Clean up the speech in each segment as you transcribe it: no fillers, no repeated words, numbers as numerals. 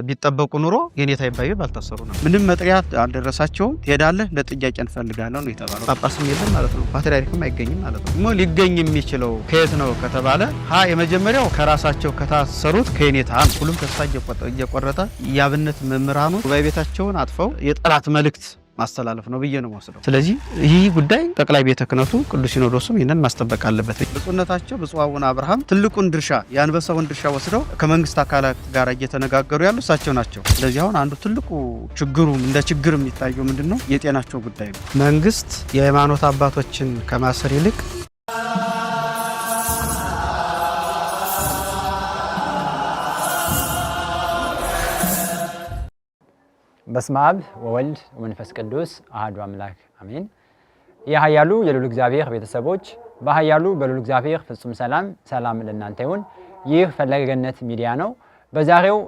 ቢጠበቁ ኑሮ የኔታ ይባቤ ባልታሰሩ ነው። ምንም መጥሪያ አልደረሳቸውም። ትሄዳለህ ለጥያቄ እንፈልጋለን ነው የተባለው። ጳጳስም የለም ማለት ነው። ፓትርያርክም አይገኝም ማለት ነው። ሞ ሊገኝ የሚችለው ከየት ነው ከተባለ የመጀመሪያው ከራሳቸው ከታሰሩት ከኔታ ነው። ሁሉም ተስፋ እየቆረጠ የአብነት መምህራኑ ጉባኤ ቤታቸውን አጥፈው የጠላት መልእክት ማስተላለፍ ነው ብዬ ነው ወስደው። ስለዚህ ይህ ጉዳይ ጠቅላይ ቤተ ክህነቱ ቅዱስ ሲኖዶሱም ይሄንን ማስጠበቅ አለበት። ብፁዕነታቸው ብፁዕ አቡነ አብርሃም ትልቁን ድርሻ የአንበሳውን ድርሻ ወስደው ከመንግስት አካላት ጋር እየተነጋገሩ ያሉ እሳቸው ናቸው። ስለዚህ አሁን አንዱ ትልቁ ችግሩ እንደ ችግር የሚታየው ምንድነው? የጤናቸው ጉዳይ ነው። መንግስት የሃይማኖት አባቶችን ከማሰር ይልቅ በስመ አብ ወወልድ ወመንፈስ ቅዱስ አሐዱ አምላክ አሜን። የኃያሉ የልዑል እግዚአብሔር ቤተሰቦች በኃያሉ በልዑል እግዚአብሔር ፍጹም ሰላም ለእናንተ ይሁን። ይህ ፈለገ ገነት ሚዲያ ነው። በዛሬው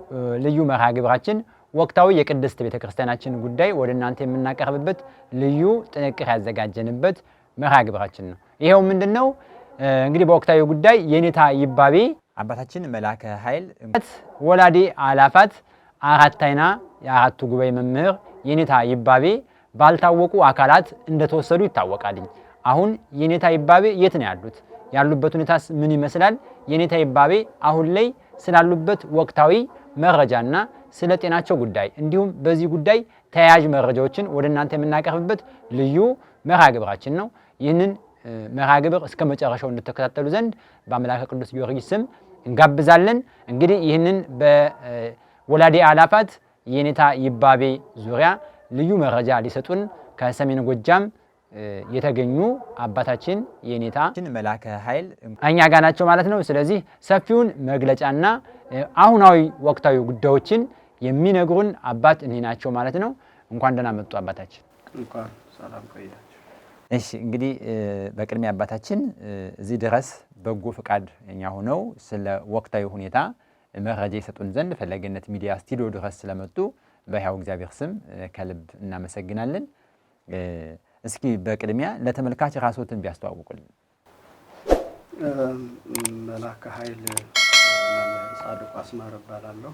ልዩ መርሃ ግብራችን ወቅታዊ የቅድስት ቤተክርስቲያናችን ጉዳይ ወደ እናንተ የምናቀርብበት ልዩ ጥንቅር ያዘጋጀንበት መርሃ ግብራችን ነው። ይሄው ምንድነው? እንግዲህ በወቅታዊ ጉዳይ የኔታ ይባቤ አባታችን መላከ ኃይል ወላዴ አላፋት አራታይና የአራቱ ጉባኤ መምህር የኔታ ይባቤ ባልታወቁ አካላት እንደተወሰዱ ይታወቃል። አሁን የኔታ ይባቤ የት ነው ያሉት? ያሉበት ሁኔታስ ምን ይመስላል? የኔታ ይባቤ አሁን ላይ ስላሉበት ወቅታዊ መረጃና ስለ ጤናቸው ጉዳይ እንዲሁም በዚህ ጉዳይ ተያያዥ መረጃዎችን ወደ እናንተ የምናቀርብበት ልዩ መርሃ ግብራችን ነው። ይህንን መርሃ ግብር እስከ መጨረሻው እንድትከታተሉ ዘንድ በአምላከ ቅዱስ ጊዮርጊስ ስም እንጋብዛለን። እንግዲህ ይህንን በወላዴ አላፋት የኔታ ይባቤ ዙሪያ ልዩ መረጃ ሊሰጡን ከሰሜን ጎጃም የተገኙ አባታችን የኔታ መላከ ኃይል እኛ ጋር ናቸው ማለት ነው። ስለዚህ ሰፊውን መግለጫና አሁናዊ ወቅታዊ ጉዳዮችን የሚነግሩን አባት እኔ ናቸው ማለት ነው። እንኳን ደህና መጡ አባታችን። እንኳን ሰላም ቆያችሁ። እሺ እንግዲህ በቅድሚያ አባታችን እዚህ ድረስ በጎ ፈቃድ እኛ ሆነው ስለ ወቅታዊ ሁኔታ መረጃ ይሰጡን ዘንድ ፈለገ ገነት ሚዲያ ስቱዲዮ ድረስ ስለመጡ በሕያው እግዚአብሔር ስም ከልብ እናመሰግናለን። እስኪ በቅድሚያ ለተመልካች ራስዎትን ቢያስተዋውቁልን። መላከ ኃይል ጻድቁ አስማረ እባላለሁ።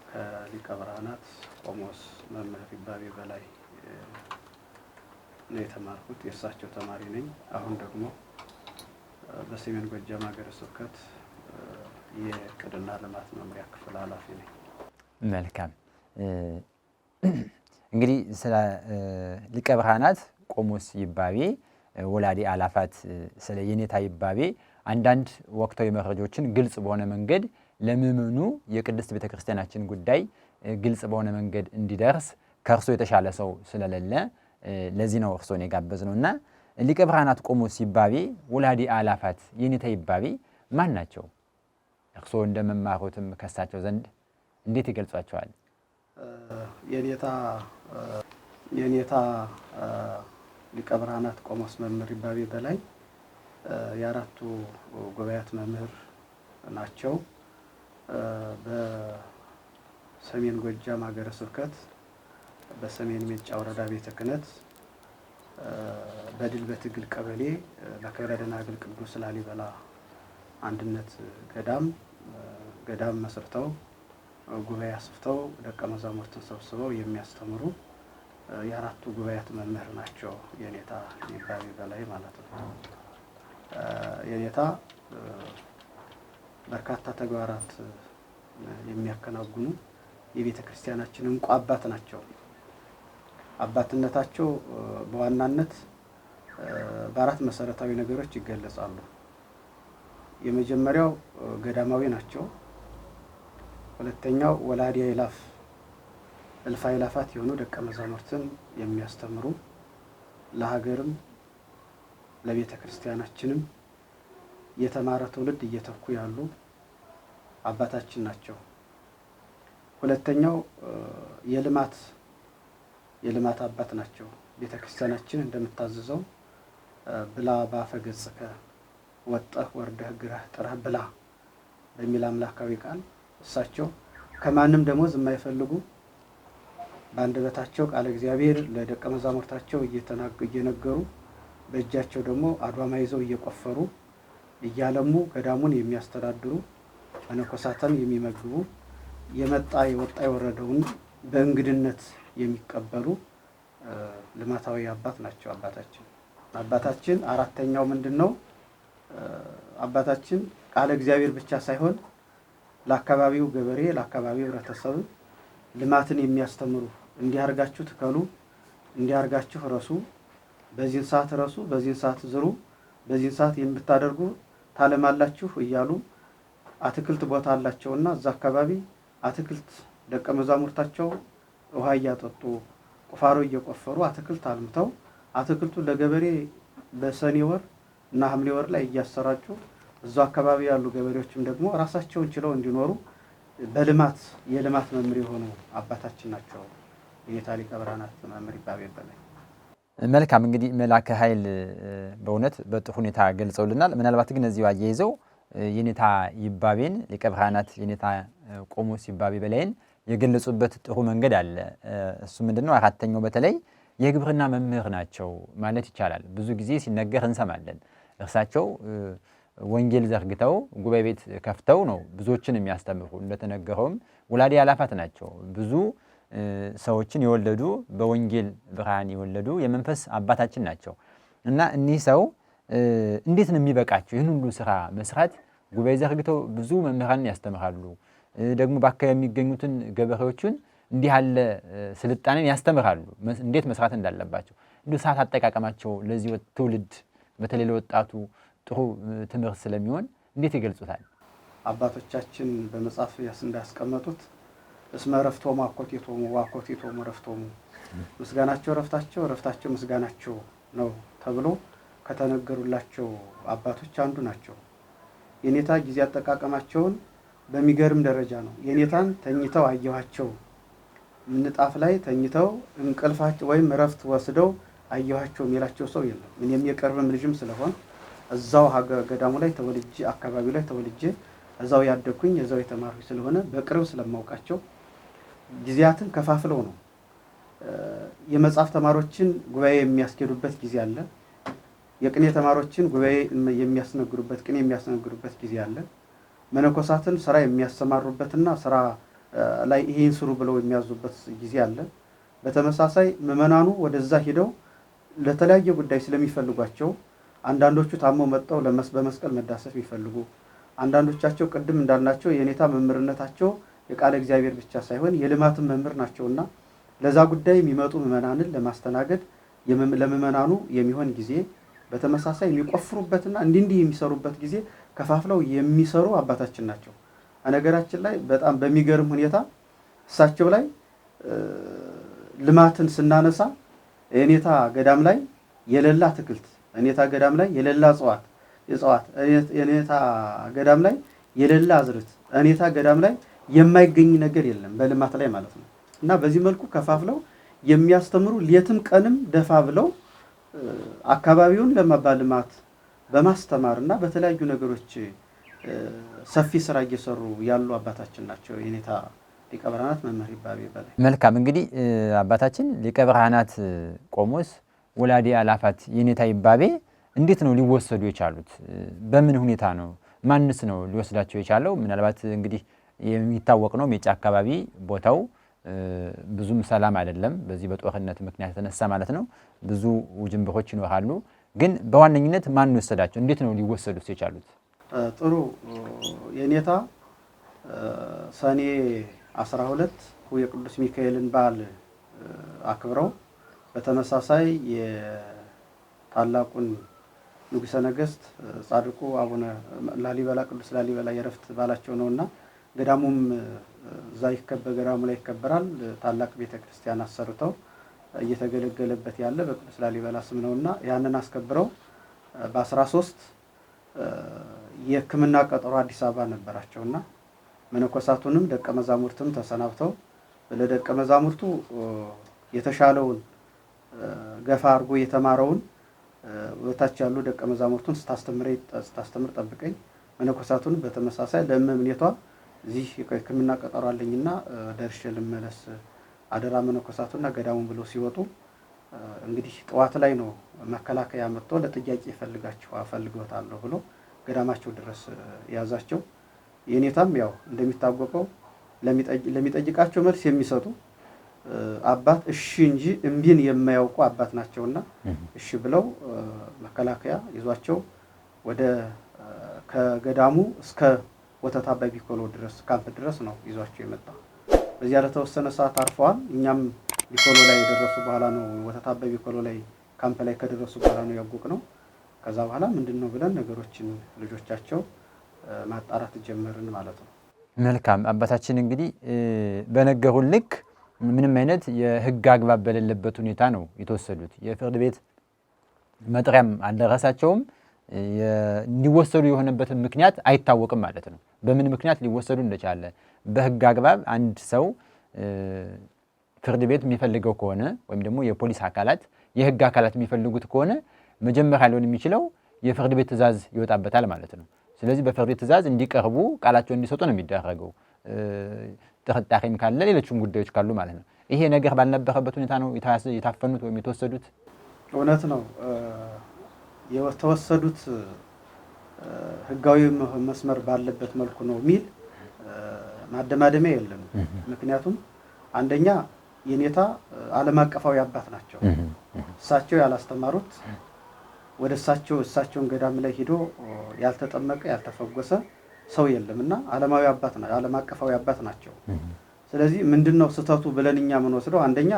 ከሊቀ ብርሃናት ቆሞስ መምህር ይባቤ በላይ ነው የተማርኩት። የእሳቸው ተማሪ ነኝ። አሁን ደግሞ በሰሜን ጎጃም ሀገረ ስብከት የቅድና ልማት መምሪያ ክፍል ኃላፊ ነኝ። መልካም። እንግዲህ ስለ ሊቀ ብርሃናት ቆሞስ ይባቤ ወላዴ አላፋት ስለ የኔታ ይባቤ አንዳንድ ወቅታዊ መረጃዎችን ግልጽ በሆነ መንገድ ለምእመኑ የቅድስት ቤተክርስቲያናችን ጉዳይ ግልጽ በሆነ መንገድ እንዲደርስ ከእርሶ የተሻለ ሰው ስለሌለ ለዚህ ነው እርሶን የጋበዝነውና ሊቀ ብርሃናት ቆሞስ ይባቤ ወላዴ አላፋት የኔታ ይባቤ ማን ናቸው? እርሶ እንደመማሩትም ከሳቸው ዘንድ እንዴት ይገልጿቸዋል? የኔታ ሊቀ ብርሃናት ቆሞስ መምህር ይባቤ በላይ የአራቱ ጉባኤያት መምህር ናቸው። በሰሜን ጎጃም ሀገረ ስብከት በሰሜን ሜጫ ወረዳ ቤተ ክህነት በድል በትግል ቀበሌ ለክብረ ደናግል ቅዱስ ላሊበላ አንድነት ገዳም መስርተው ጉባኤ አስፍተው ደቀ መዛሙርትን ሰብስበው የሚያስተምሩ የአራቱ ጉባኤያት መምህር ናቸው። የኔታ ይባቤ በላይ ማለት ነው። የኔታ በርካታ ተግባራት የሚያከናውኑ የቤተ ክርስቲያናችን እንቁ አባት ናቸው። አባትነታቸው በዋናነት በአራት መሰረታዊ ነገሮች ይገለጻሉ። የመጀመሪያው ገዳማዊ ናቸው። ሁለተኛው ወላዲ እልፍ አእላፋት የሆኑ ደቀ መዛሙርትን የሚያስተምሩ ለሀገርም ለቤተ ክርስቲያናችንም የተማረ ትውልድ እየተኩ ያሉ አባታችን ናቸው። ሁለተኛው የልማት አባት ናቸው። ቤተ ክርስቲያናችን እንደምታዘዘው ብላ ባፈ ገጽከ ወጠህ ወርደህ ግረህ ጥረህ ብላ በሚል አምላካዊ ቃል እሳቸው ከማንም ደሞዝ የማይፈልጉ በአንደበታቸው ቃለ እግዚአብሔር ለደቀ መዛሙርታቸው እየነገሩ በእጃቸው ደግሞ አድዋማ ይዘው እየቆፈሩ እያለሙ ገዳሙን የሚያስተዳድሩ መነኮሳትን የሚመግቡ የመጣ የወጣ የወረደውን በእንግድነት የሚቀበሉ ልማታዊ አባት ናቸው። አባታችን አራተኛው ምንድነው? አባታችን ቃለ እግዚአብሔር ብቻ ሳይሆን ለአካባቢው ገበሬ ለአካባቢው ህብረተሰብ ልማትን የሚያስተምሩ እንዲያርጋችሁ ትከሉ፣ እንዲያርጋችሁ ረሱ፣ በዚህን ሰዓት ረሱ፣ በዚህን ሰዓት ዝሩ፣ በዚህን ሰዓት የምታደርጉ ታለማላችሁ እያሉ አትክልት ቦታ አላቸውና እዛ አካባቢ አትክልት ደቀ መዛሙርታቸው ውሃ እያጠጡ ቁፋሮ እየቆፈሩ አትክልት አልምተው አትክልቱ ለገበሬ በሰኔ ወር እና ሐምሌ ወር ላይ እያሰራጩ እዛው አካባቢ ያሉ ገበሬዎችም ደግሞ ራሳቸውን ችለው እንዲኖሩ በልማት የልማት መምህር የሆኑ አባታችን ናቸው። የኔታ ሊቀ ብርሃናት መምህር ይባቤ በላይ። መልካም እንግዲህ መላከ ኃይል በእውነት በጥሩ ሁኔታ ገልጸውልናል። ምናልባት ግን እዚሁ አያይዘው የኔታ ይባቤን ሊቀ ብርሃናት የኔታ ቆሞስ ይባቤ በላይን የገለጹበት ጥሩ መንገድ አለ። እሱ ምንድነው? አራተኛው በተለይ የግብርና መምህር ናቸው ማለት ይቻላል። ብዙ ጊዜ ሲነገር እንሰማለን። እርሳቸው ወንጌል ዘርግተው ጉባኤ ቤት ከፍተው ነው ብዙዎችን የሚያስተምሩ። እንደተነገረውም ወላዲ አላፋት ናቸው። ብዙ ሰዎችን የወለዱ በወንጌል ብርሃን የወለዱ የመንፈስ አባታችን ናቸው እና እኒህ ሰው እንዴት ነው የሚበቃቸው ይህን ሁሉ ስራ መስራት? ጉባኤ ዘርግተው ብዙ መምህራንን ያስተምራሉ። ደግሞ በአካባቢ የሚገኙትን ገበሬዎችን እንዲህ ያለ ስልጣኔን ያስተምራሉ፣ እንዴት መስራት እንዳለባቸው። እንዲሁ ሰዓት አጠቃቀማቸው ለዚህ ትውልድ በተለይ ለወጣቱ ጥሩ ትምህርት ስለሚሆን እንዴት ይገልጹታል? አባቶቻችን በመጽሐፍ እንዳስቀመጡት እስመ ረፍቶሙ አኮቴቶሙ ወአኮቴቶሙ ረፍቶሙ፣ ምስጋናቸው ረፍታቸው፣ ረፍታቸው ምስጋናቸው ነው ተብሎ ከተነገሩላቸው አባቶች አንዱ ናቸው። የኔታ ጊዜ አጠቃቀማቸውን በሚገርም ደረጃ ነው። የኔታን ተኝተው አየኋቸው፣ ንጣፍ ላይ ተኝተው እንቅልፋቸው ወይም ረፍት ወስደው አየኋቸው የሚላቸው ሰው የለም። እኔም የቅርብም ልጅም ስለሆን እዛው ገዳሙ ላይ ተወልጄ አካባቢው ላይ ተወልጄ እዛው ያደኩኝ እዛው የተማርኩኝ ስለሆነ በቅርብ ስለማውቃቸው ጊዜያትን ከፋፍለው ነው። የመጽሐፍ ተማሪዎችን ጉባኤ የሚያስኬዱበት ጊዜ አለ። የቅኔ ተማሪዎችን ጉባኤ የሚያስነግሩበት ቅኔ የሚያስነግሩበት ጊዜ አለ። መነኮሳትን ስራ የሚያሰማሩበትና ስራ ላይ ይሄን ስሩ ብለው የሚያዙበት ጊዜ አለ። በተመሳሳይ ምዕመናኑ ወደዛ ሄደው ለተለያየ ጉዳይ ስለሚፈልጓቸው አንዳንዶቹ ታመው መጣው በመስቀል መዳሰፍ ይፈልጉ፣ አንዳንዶቻቸው ቅድም እንዳልናቸው የኔታ መምህርነታቸው የቃለ እግዚአብሔር ብቻ ሳይሆን የልማት መምህር ናቸውና ለዛ ጉዳይ የሚመጡ ምዕመናንን ለማስተናገድ ለምዕመናኑ የሚሆን ጊዜ በተመሳሳይ የሚቆፍሩበትና እንዲህ የሚሰሩበት ጊዜ ከፋፍለው የሚሰሩ አባታችን ናቸው። ነገራችን ላይ በጣም በሚገርም ሁኔታ እሳቸው ላይ ልማትን ስናነሳ የኔታ ገዳም ላይ የሌላ አትክልት፣ የኔታ ገዳም ላይ የሌላ እጽዋት፣ የኔታ ገዳም ላይ የሌላ አዝርት፣ የኔታ ገዳም ላይ የማይገኝ ነገር የለም በልማት ላይ ማለት ነው። እና በዚህ መልኩ ከፋፍለው የሚያስተምሩ ሌትም ቀንም ደፋ ብለው አካባቢውን ለማባልማት በማስተማር እና በተለያዩ ነገሮች ሰፊ ስራ እየሰሩ ያሉ አባታችን ናቸው የኔታ ሊቀ ብርሃናት መምህር ይባቤ በላይ። መልካም እንግዲህ አባታችን ሊቀ ብርሃናት ቆሞስ ወላዲ አላፋት የኔታ ይባቤ እንዴት ነው ሊወሰዱ የቻሉት? በምን ሁኔታ ነው? ማንስ ነው ሊወስዳቸው የቻለው? ምናልባት እንግዲህ የሚታወቅ ነው ሜጫ አካባቢ ቦታው ብዙም ሰላም አይደለም፣ በዚህ በጦርነት ምክንያት የተነሳ ማለት ነው። ብዙ ውጅንብሮች ይኖራሉ። ግን በዋነኝነት ማን ወሰዳቸው? እንዴት ነው ሊወሰዱት የቻሉት? ጥሩ የኔታ ሰኔ 12 የቅዱስ ሚካኤልን በዓል አክብረው በተመሳሳይ የታላቁን ንጉሠ ነገሥት ጻድቁ አቡነ ላሊበላ ቅዱስ ላሊበላ የረፍት በዓላቸው ነውና ገዳሙም ገዳሙ ላይ ይከበራል። ታላቅ ቤተክርስቲያን አሰርተው እየተገለገለበት ያለ በቅዱስ ላሊበላ ስም ነውና ያንን አስከብረው በ13 የሕክምና ቀጠሮ አዲስ አበባ ነበራቸውና መነኮሳቱንም ደቀ መዛሙርትም ተሰናብተው ለደቀ መዛሙርቱ የተሻለውን ገፋ አድርጎ የተማረውን ወታች ያሉ ደቀ መዛሙርቱን ስታስተምር ጠብቀኝ፣ መነኮሳቱን በተመሳሳይ ለእመምኔቷ እዚህ ሕክምና ቀጠሮ አለኝና ደርሼ ልመለስ አደራ መነኮሳቱና ገዳሙን ብለው ሲወጡ እንግዲህ ጠዋት ላይ ነው መከላከያ መጥቶ ለጥያቄ ፈልገውታለሁ ብሎ ገዳማቸው ድረስ ያዛቸው። የኔታም ያው እንደሚታወቀው ለሚጠይቃቸው መልስ የሚሰጡ አባት እሺ እንጂ እምቢን የማያውቁ አባት ናቸውና እሺ ብለው መከላከያ ይዟቸው ወደ ከገዳሙ እስከ ወተት አባይ ቢኮሎ ድረስ ካምፕ ድረስ ነው ይዟቸው የመጣው። በዚያ ለተወሰነ ሰዓት አርፈዋል። እኛም ቢኮሎ ላይ የደረሱ በኋላ ነው ወተት አባይ ቢኮሎ ላይ ካምፕ ላይ ከደረሱ በኋላ ነው ያወቅ ነው። ከዛ በኋላ ምንድነው ብለን ነገሮችን ልጆቻቸው ማጣራት ጀመርን ማለት ነው። መልካም አባታችን እንግዲህ በነገሩን ልክ ምንም አይነት የህግ አግባብ በሌለበት ሁኔታ ነው የተወሰዱት። የፍርድ ቤት መጥሪያም አልደረሳቸውም። እንዲወሰዱ የሆነበት ምክንያት አይታወቅም ማለት ነው። በምን ምክንያት ሊወሰዱ እንደቻለ በህግ አግባብ አንድ ሰው ፍርድ ቤት የሚፈልገው ከሆነ ወይም ደግሞ የፖሊስ አካላት የህግ አካላት የሚፈልጉት ከሆነ መጀመሪያ ሊሆን የሚችለው የፍርድ ቤት ትዕዛዝ ይወጣበታል ማለት ነው። ስለዚህ በፍርድ ቤት ትዕዛዝ እንዲቀርቡ ቃላቸውን እንዲሰጡ ነው የሚደረገው። ጥርጣሬም ካለ ሌሎችም ጉዳዮች ካሉ ማለት ነው። ይሄ ነገር ባልነበረበት ሁኔታ ነው የታፈኑት ወይም የተወሰዱት። እውነት ነው የተወሰዱት ህጋዊ መስመር ባለበት መልኩ ነው የሚል ማደማደሚያ የለም። ምክንያቱም አንደኛ የኔታ ዓለም አቀፋዊ አባት ናቸው። እሳቸው ያላስተማሩት ወደ እሳቸውን ገዳም ላይ ሄዶ ያልተጠመቀ ያልተፈወሰ ሰው የለምና ዓለማዊ አባት ናቸው፣ ዓለም አቀፋዊ አባት ናቸው። ስለዚህ ምንድነው ስህተቱ ብለን እኛ ምን ወስደው አንደኛ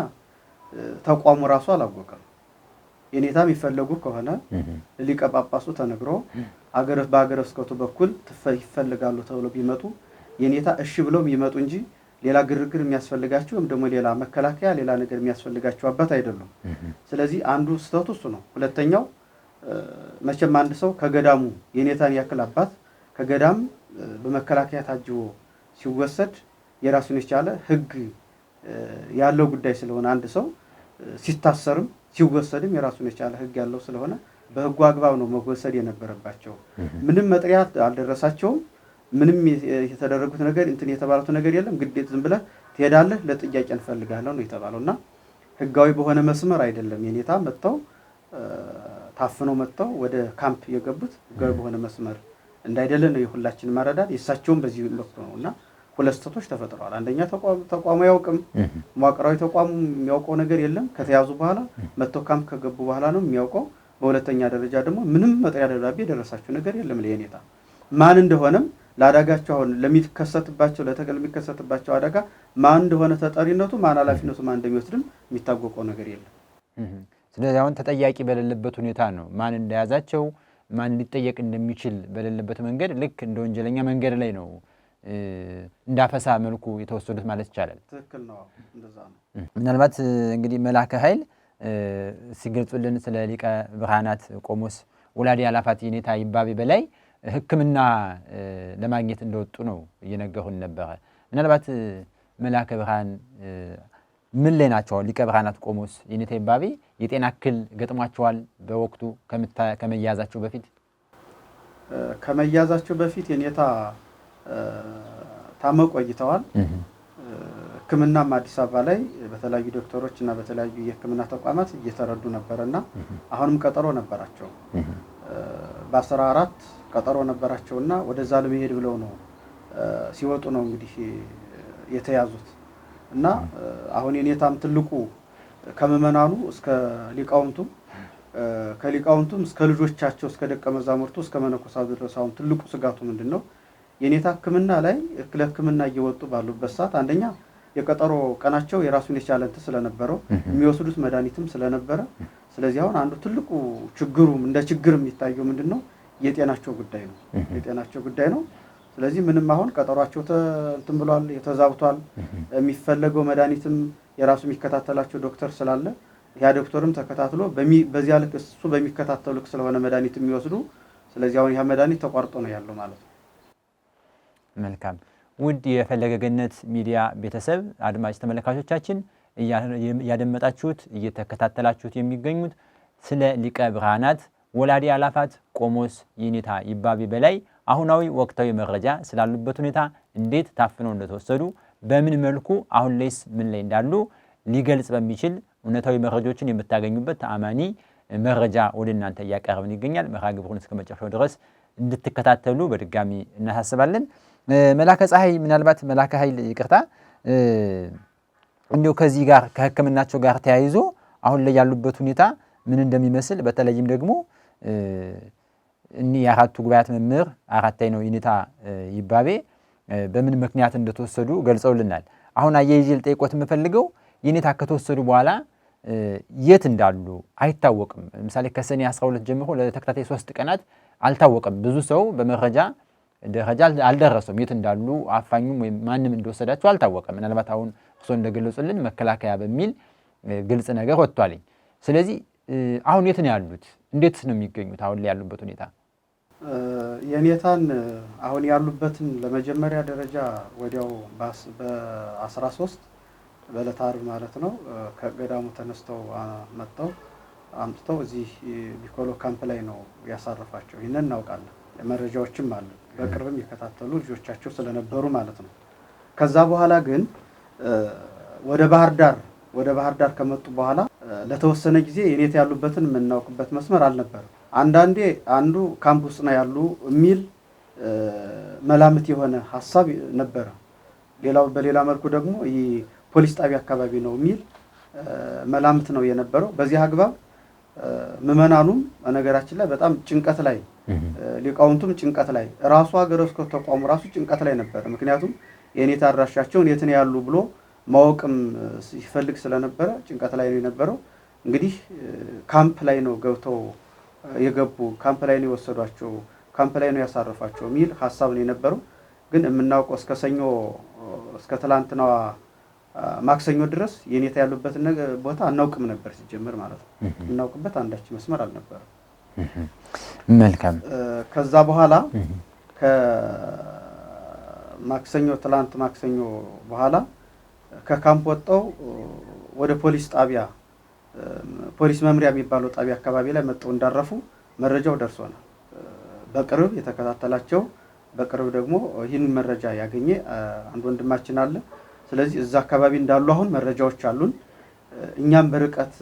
ተቋሙ ራሱ አላወቀም። የኔታ የሚፈልጉ ከሆነ ሊቀ ጳጳሱ ተነግሮ በአገረ ስብከቱ በኩል ይፈልጋሉ ተብሎ ቢመጡ የኔታ እሺ ብለው ይመጡ እንጂ ሌላ ግርግር የሚያስፈልጋቸው ወይም ደግሞ ሌላ መከላከያ ሌላ ነገር የሚያስፈልጋቸው አባት አይደሉም። ስለዚህ አንዱ ስህተቱ እሱ ነው። ሁለተኛው መቼም አንድ ሰው ከገዳሙ የኔታን ያክል አባት ከገዳም በመከላከያ ታጅቦ ሲወሰድ የራሱን የቻለ ህግ ያለው ጉዳይ ስለሆነ አንድ ሰው ሲታሰርም ሲወሰድም የራሱን የቻለ ህግ ያለው ስለሆነ በህጉ አግባብ ነው መወሰድ የነበረባቸው። ምንም መጥሪያ አልደረሳቸውም። ምንም የተደረጉት ነገር እንትን የተባሉት ነገር የለም። ግዴታ ዝም ብለህ ትሄዳለህ ለጥያቄ እንፈልጋለን ነው የተባለውና ህጋዊ በሆነ መስመር አይደለም የኔታ መጥተው ታፍነው መጥተው ወደ ካምፕ የገቡት ህጋዊ በሆነ መስመር እንዳይደለ ነው የሁላችን ማረዳት። የሳቸውም በዚህ ወቅት ነውና ሁለት ስህተቶች ተፈጥረዋል። አንደኛ ተቋሙ ያውቅም መዋቅራዊ ተቋሙ የሚያውቀው ነገር የለም። ከተያዙ በኋላ መጥተው ካምፕ ከገቡ በኋላ ነው የሚያውቀው። በሁለተኛ ደረጃ ደግሞ ምንም መጥሪያ ደብዳቤ የደረሳቸው ነገር የለም ለየኔታ ማን እንደሆነም ለአደጋቸው አሁን ለሚከሰትባቸው ለሚከሰትባቸው አደጋ ማን እንደሆነ ተጠሪነቱ ማን ኃላፊነቱ ማን እንደሚወስድም የሚታወቀው ነገር የለም። ስለዚህ አሁን ተጠያቂ በሌለበት ሁኔታ ነው ማን እንደያዛቸው ማን ሊጠየቅ እንደሚችል በሌለበት መንገድ ልክ እንደ ወንጀለኛ መንገድ ላይ ነው እንዳፈሳ መልኩ የተወሰዱት ማለት ይቻላል። ትክክል ነው። እንደዛ ነው። ምናልባት እንግዲህ መላከ ኃይል ሲገልጹልን ስለ ሊቀ ብርሃናት ቆሞስ ወላዲ አላፋት የኔታ ይባቤ በላይ ሕክምና ለማግኘት እንደወጡ ነው እየነገሩን ነበረ። ምናልባት መላከ ብርሃን ምን ላይ ናቸው? ሊቀ ብርሃናት ቆሞስ የኔታ ይባቤ የጤና እክል ገጥሟቸዋል? በወቅቱ ከመያዛቸው በፊት የኔታ ታመው ቆይተዋል። ሕክምናም አዲስ አበባ ላይ በተለያዩ ዶክተሮች እና በተለያዩ የሕክምና ተቋማት እየተረዱ ነበርና አሁንም ቀጠሮ ነበራቸው። በ14 ቀጠሮ ነበራቸውና ወደዛ ለመሄድ ብለው ነው ሲወጡ ነው እንግዲህ የተያዙት። እና አሁን የኔታም ትልቁ ከመመናኑ እስከ ሊቃውንቱ ከሊቃውንቱም እስከ ልጆቻቸው እስከ ደቀ መዛሙርቱ እስከ መነኮሳቱ ድረስ አሁን ትልቁ ስጋቱ ምንድነው? የኔታ ሕክምና ላይ ለሕክምና እየወጡ ባሉበት ሰዓት አንደኛ የቀጠሮ ቀናቸው የራሱን የቻለ እንትን ስለነበረው የሚወስዱት መድኃኒትም ስለነበረ ስለዚህ አሁን አንዱ ትልቁ ችግሩም እንደ ችግር የሚታየው ምንድነው? የጤናቸው ጉዳይ ነው። ስለዚህ ምንም አሁን ቀጠሯቸው እንትን ብሏል፣ የተዛብቷል። የሚፈለገው መድኃኒትም የራሱ የሚከታተላቸው ዶክተር ስላለ ያ ዶክተርም ተከታትሎ በዚያ ልክ እሱ በሚከታተሉ ልክ ስለሆነ መድኃኒት የሚወስዱ ስለዚህ አሁን ያ መድኃኒት ተቋርጦ ነው ያለው ማለት ነው። መልካም ውድ የፈለገ ገነት ሚዲያ ቤተሰብ አድማጭ ተመልካቾቻችን ያደመጣችሁት እየተከታተላችሁት የሚገኙት ስለ ሊቀ ብርሃናት ወላዲ አላፋት ቆሞስ የኔታ ይባቤ በላይ አሁናዊ ወቅታዊ መረጃ ስላሉበት ሁኔታ እንዴት ታፍነው እንደተወሰዱ በምን መልኩ አሁን ላይስ ምን ላይ እንዳሉ ሊገልጽ በሚችል እውነታዊ መረጃዎችን የምታገኙበት ተአማኒ መረጃ ወደ እናንተ እያቀረብን ይገኛል። መርሃ ግብሩን እስከ መጨረሻው ድረስ እንድትከታተሉ በድጋሚ እናሳስባለን። መላከ ፀሐይ ምናልባት መላከ ኃይል ይቅርታ እንዲሁ ከዚህ ጋር ከሕክምናቸው ጋር ተያይዞ አሁን ላይ ያሉበት ሁኔታ ምን እንደሚመስል በተለይም ደግሞ እኒህ የአራቱ ጉባኤያት መምህር አራታይ ነው የኔታ ይባቤ በምን ምክንያት እንደተወሰዱ ገልጸውልናል። አሁን አያይዤ ልጠይቆት የምፈልገው የኔታ ከተወሰዱ በኋላ የት እንዳሉ አይታወቅም። ለምሳሌ ከሰኔ 12 ጀምሮ ለተከታታይ 3 ቀናት አልታወቀም። ብዙ ሰው በመረጃ ደረጃ አልደረሰም። የት እንዳሉ አፋኙም ወይም ማንም እንደወሰዳቸው አልታወቀም። ምናልባት አሁን እርሶ እንደገለጹልን መከላከያ በሚል ግልጽ ነገር ወጥቷልኝ። ስለዚህ አሁን የት ነው ያሉት? እንዴት ነው የሚገኙት? አሁን ላይ ያሉበት ሁኔታ የኔታን አሁን ያሉበትን ለመጀመሪያ ደረጃ ወዲያው በ13 በዕለተ ዓርብ ማለት ነው ከገዳሙ ተነስተው መጥተው አምጥተው እዚህ ቢኮሎ ካምፕ ላይ ነው ያሳረፋቸው። ይሄንን እናውቃለን፣ መረጃዎችም አሉ። በቅርብም የከታተሉ ልጆቻቸው ስለነበሩ ማለት ነው። ከዛ በኋላ ግን ወደ ባህር ዳር ከመጡ በኋላ ለተወሰነ ጊዜ የኔታ ያሉበትን የምናውቅበት መስመር አልነበረም። አንዳንዴ አንዱ ካምፕ ውስጥ ነው ያሉ የሚል መላምት የሆነ ሐሳብ ነበረ። ሌላው በሌላ መልኩ ደግሞ ፖሊስ ጣቢያ አካባቢ ነው የሚል መላምት ነው የነበረው። በዚህ አግባብ ምዕመናኑም ነገራችን ላይ በጣም ጭንቀት ላይ ሊቃውንቱም ጭንቀት ላይ ራሱ ሀገረ ስብከቱ ተቋሙ ራሱ ጭንቀት ላይ ነበር። ምክንያቱም የኔታ አድራሻቸውን የት ነው ያሉ ብሎ ማወቅም ሲፈልግ ስለነበረ ጭንቀት ላይ ነው የነበረው። እንግዲህ ካምፕ ላይ ነው ገብተው የገቡ፣ ካምፕ ላይ ነው የወሰዷቸው፣ ካምፕ ላይ ነው ያሳረፏቸው የሚል ሐሳብ ነው የነበረው። ግን የምናውቀው እስከ ትላንትናዋ ማክሰኞ ድረስ የኔታ ያሉበትን ቦታ አናውቅም ነበር ሲጀምር ማለት ነው። እናውቅበት አንዳች መስመር አልነበረም። መልካም። ከዛ በኋላ ትላንት ማክሰኞ በኋላ ከካምፕ ወጣው ወደ ፖሊስ ጣቢያ ፖሊስ መምሪያ የሚባለው ጣቢያ አካባቢ ላይ መጥተው እንዳረፉ መረጃው ደርሶናል። በቅርብ የተከታተላቸው በቅርብ ደግሞ ይህን መረጃ ያገኘ አንድ ወንድማችን አለ። ስለዚህ እዛ አካባቢ እንዳሉ አሁን መረጃዎች አሉን። እኛም በርቀት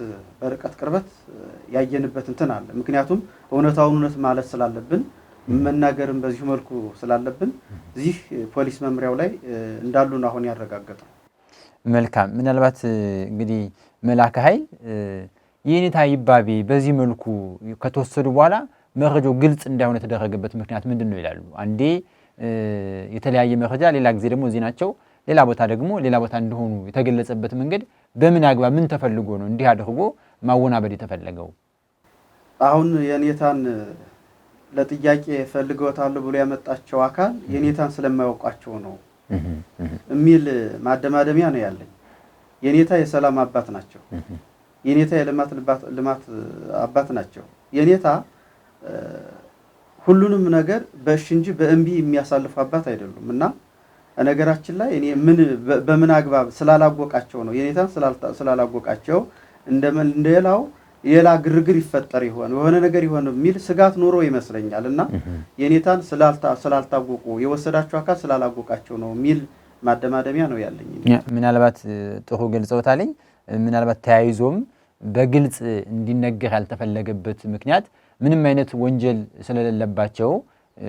ቅርበት ያየንበት እንትን አለ። ምክንያቱም እውነታውን እውነት ማለት ስላለብን መናገርም በዚሁ መልኩ ስላለብን እዚህ ፖሊስ መምሪያው ላይ እንዳሉን አሁን ያረጋገጠው። መልካም። ምናልባት እንግዲህ መላከ ኃይል የኔታ ይባቤ በዚህ መልኩ ከተወሰዱ በኋላ መረጃው ግልጽ እንዳይሆን የተደረገበት ምክንያት ምንድን ነው ይላሉ። አንዴ የተለያየ መረጃ፣ ሌላ ጊዜ ደግሞ እዚህ ናቸው፣ ሌላ ቦታ ደግሞ ሌላ ቦታ እንደሆኑ የተገለጸበት መንገድ በምን አግባብ ምን ተፈልጎ ነው እንዲህ አድርጎ ማወናበድ የተፈለገው? አሁን የኔታን ለጥያቄ ፈልገውታል ብሎ ያመጣቸው አካል የኔታን ስለማያውቃቸው ነው የሚል ማደማደሚያ ነው ያለኝ። የኔታ የሰላም አባት ናቸው። የኔታ የልማት አባት ናቸው። የኔታ ሁሉንም ነገር በእሺ እንጂ በእምቢ የሚያሳልፉ አባት አይደሉም። እና ነገራችን ላይ እኔ በምን አግባብ ስላላወቃቸው ነው የኔታን ስላላወቃቸው እንደሌላው ሌላ ግርግር ይፈጠር ይሆን የሆነ ነገር ይሆን የሚል ስጋት ኖሮ ይመስለኛል። እና የኔታን ስላልታወቁ የወሰዳቸው አካል ስላላወቃቸው ነው የሚል ማደማደሚያ ነው ያለኝ። ምናልባት ጥሩ ገልጸውታልኝ። ምናልባት ተያይዞም በግልጽ እንዲነገር ያልተፈለገበት ምክንያት ምንም አይነት ወንጀል ስለሌለባቸው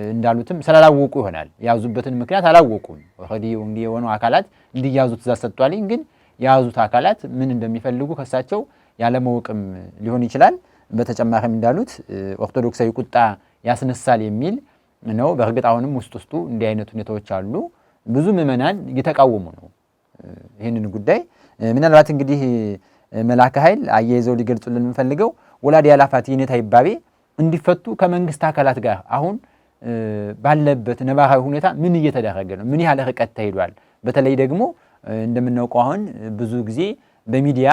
እንዳሉትም ስላላወቁ ይሆናል። ያዙበትን ምክንያት አላወቁም። ኦሬዲ እንግዲህ የሆኑ አካላት እንዲያዙ ትእዛዝ ሰጥቷልኝ። ግን የያዙት አካላት ምን እንደሚፈልጉ ከሳቸው ያለማወቅም ሊሆን ይችላል። በተጨማሪም እንዳሉት ኦርቶዶክሳዊ ቁጣ ያስነሳል የሚል ነው። በእርግጥ አሁንም ውስጡ እንዲህ አይነት ሁኔታዎች አሉ። ብዙ ምዕመናን እየተቃወሙ ነው ይህንን ጉዳይ። ምናልባት እንግዲህ መላከ ኃይል አያይዘው ሊገልጹልን የምንፈልገው ወላዲ አእላፋት የኔታ ይባቤ እንዲፈቱ ከመንግስት አካላት ጋር አሁን ባለበት ነባራዊ ሁኔታ ምን እየተደረገ ነው? ምን ያህል ርቀት ተሄዷል? በተለይ ደግሞ እንደምናውቀው አሁን ብዙ ጊዜ በሚዲያ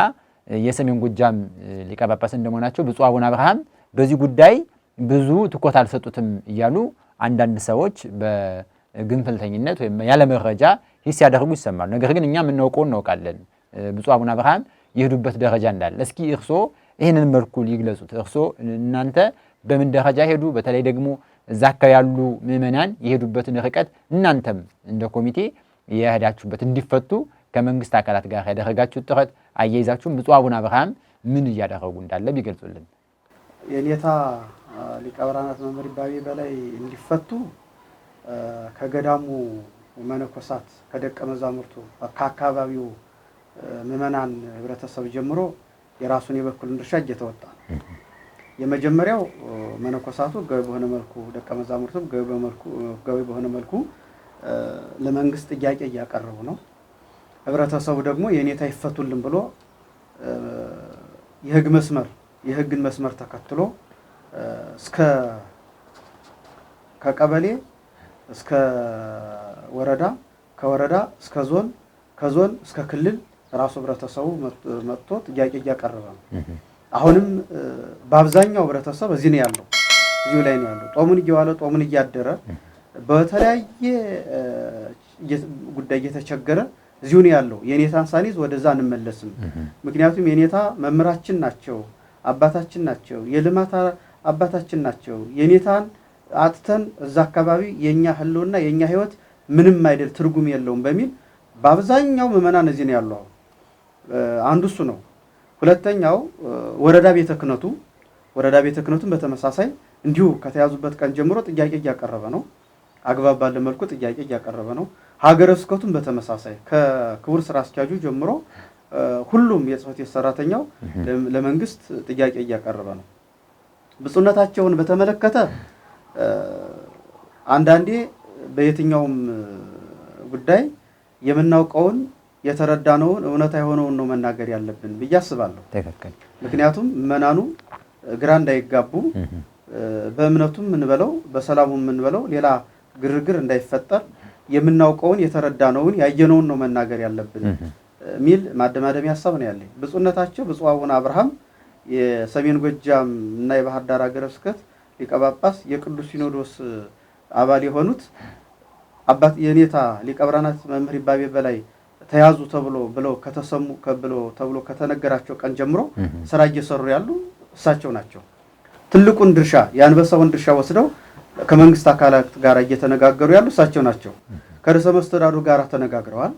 የሰሜን ጎጃም ሊቀ ጳጳስ እንደመሆናቸው ብፁዕ አቡነ አብርሃም በዚህ ጉዳይ ብዙ ትኩረት አልሰጡትም እያሉ አንዳንድ ሰዎች በግንፍልተኝነት ወይም ያለ መረጃ ሂስ ያደርጉ ይሰማሉ። ነገር ግን እኛ የምናውቀውን እናውቃለን ብፁዕ አቡነ አብርሃም የሄዱበት ደረጃ እንዳለ። እስኪ እርሶ ይህንን መልኩ ሊግለጹት። እርሶ እናንተ በምን ደረጃ ሄዱ? በተለይ ደግሞ እዛ አካባቢ ያሉ ምዕመናን የሄዱበትን ርቀት እናንተም እንደ ኮሚቴ የሄዳችሁበት እንዲፈቱ ከመንግስት አካላት ጋር ያደረጋችሁት ጥረት አያይዛችሁም ብፁዕ አቡነ አብርሃም ምን እያደረጉ እንዳለ ቢገልጹልን። የኔታ ሊቀ ብርሃናት መምህር ይባቤ በላይ እንዲፈቱ ከገዳሙ መነኮሳት ከደቀ መዛሙርቱ ከአካባቢው ምዕመናን ህብረተሰብ ጀምሮ የራሱን የበኩሉን ድርሻ እየተወጣ ነው። የመጀመሪያው መነኮሳቱ ገቢ በሆነ መልኩ ደቀ መዛሙርቱ ገቢ በሆነ መልኩ ለመንግስት ጥያቄ እያቀረቡ ነው። ህብረተሰቡ ደግሞ የኔታ ይፈቱልን ብሎ የህግን መስመር ተከትሎ እስከ ከቀበሌ እስከ ወረዳ ከወረዳ እስከ ዞን ከዞን እስከ ክልል ራሱ ህብረተሰቡ መጥቶ ጥያቄ እያቀረበ ነው። አሁንም በአብዛኛው ህብረተሰብ እዚህ ነው ያለው፣ እዚሁ ላይ ነው ያለው። ጦሙን እየዋለ ጦሙን እያደረ በተለያየ ጉዳይ እየተቸገረ እዚሁ ነው ያለው። የኔታን ሳኒዝ ወደዛ እንመለስም። ምክንያቱም የኔታ መምህራችን ናቸው፣ አባታችን ናቸው፣ የልማት አባታችን ናቸው። የኔታን አጥተን እዛ አካባቢ የኛ ህልውና የኛ ህይወት ምንም አይደል ትርጉም የለውም በሚል በአብዛኛው ምዕመናን እዚህ ነው ያለው። አንዱ እሱ ነው። ሁለተኛው ወረዳ ቤተ ክህነቱን በተመሳሳይ እንዲሁ ከተያዙበት ቀን ጀምሮ ጥያቄ እያቀረበ ነው። አግባብ ባለ መልኩ ጥያቄ እያቀረበ ነው። ሀገረ ስብከቱን በተመሳሳይ ከክቡር ስራ አስኪያጁ ጀምሮ ሁሉም የጽሕፈት ቤት ሰራተኛው ለመንግስት ጥያቄ እያቀረበ ነው። ብፁዕነታቸውን በተመለከተ አንዳንዴ በየትኛውም ጉዳይ የምናውቀውን የተረዳነውን እውነታ የሆነውን ነው መናገር ያለብን ብዬ አስባለሁ። ምክንያቱም ምዕመናኑ ግራ እንዳይጋቡ በእምነቱም እንበለው በሰላሙም እንበለው ሌላ ግርግር እንዳይፈጠር የምናውቀውን የተረዳነውን ያየነውን ነው መናገር ያለብን ሚል ማደማደሚያ ሐሳብ ነው ያለኝ። ብፁዕነታቸው ብፁዕ አቡነ አብርሃም የሰሜን ጎጃም እና የባህር ዳር ሀገረ ስብከት ሊቀ ጳጳስ የቅዱስ ሲኖዶስ አባል የሆኑት አባት የኔታ ሊቀ ብርሃናት መምህር ይባቤ በላይ ተያዙ ተብሎ ከተነገራቸው ቀን ጀምሮ ስራ እየሰሩ ያሉ እሳቸው ናቸው። ትልቁን ድርሻ የአንበሳውን ድርሻ ወስደው ከመንግስት አካላት ጋር እየተነጋገሩ ያሉ እሳቸው ናቸው። ከርዕሰ መስተዳድሩ ጋር ተነጋግረዋል።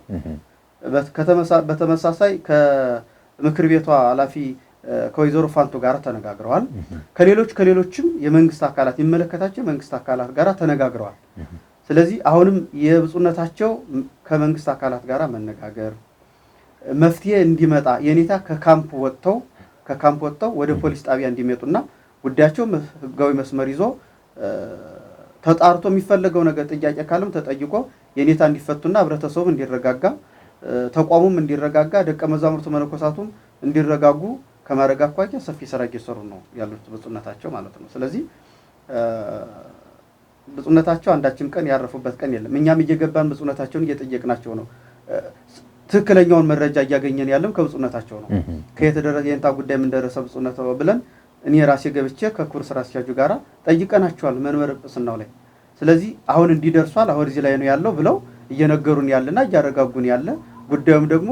በተመሳሳይ ከምክር ቤቷ ኃላፊ ከወይዘሮ ፋንቱ ጋር ተነጋግረዋል። ከሌሎችም የመንግስት አካላት የሚመለከታቸው የመንግስት አካላት ጋር ተነጋግረዋል። ስለዚህ አሁንም የብፁዕነታቸው ከመንግስት አካላት ጋር መነጋገር መፍትሄ እንዲመጣ የኔታ ከካምፕ ወጥተው ወደ ፖሊስ ጣቢያ እንዲመጡና ጉዳያቸው ህጋዊ መስመር ይዞ ተጣርቶ የሚፈለገው ነገር ጥያቄ ካለም ተጠይቆ የኔታ እንዲፈቱና ህብረተሰቡ እንዲረጋጋ ተቋሙም እንዲረጋጋ ደቀ መዛሙርቱ መነኮሳቱም እንዲረጋጉ ከማድረግ አኳያ ሰፊ ስራ እየሰሩ ነው ያሉት ብፁዕነታቸው ማለት ነው። ስለዚህ ብፁዕነታቸው አንዳችም ቀን ያረፉበት ቀን የለም። እኛም እየገባን ብፁዕነታቸውን እየጠየቅናቸው ነው። ትክክለኛውን መረጃ እያገኘን ያለም ከብፁዕነታቸው ነው። የኔታ ጉዳይ ምን ደረሰ ብፁዕነታቸው ብለን እኔ ራሴ ገብቼ ከክቡር ስራ አስኪያጁ ጋራ ጠይቀናቸዋል መንበረ ጵጵስናው ላይ። ስለዚህ አሁን እንዲደርሷል አሁን እዚህ ላይ ነው ያለው ብለው እየነገሩን ያለና እያረጋጉን ያለ ጉዳዩም ደግሞ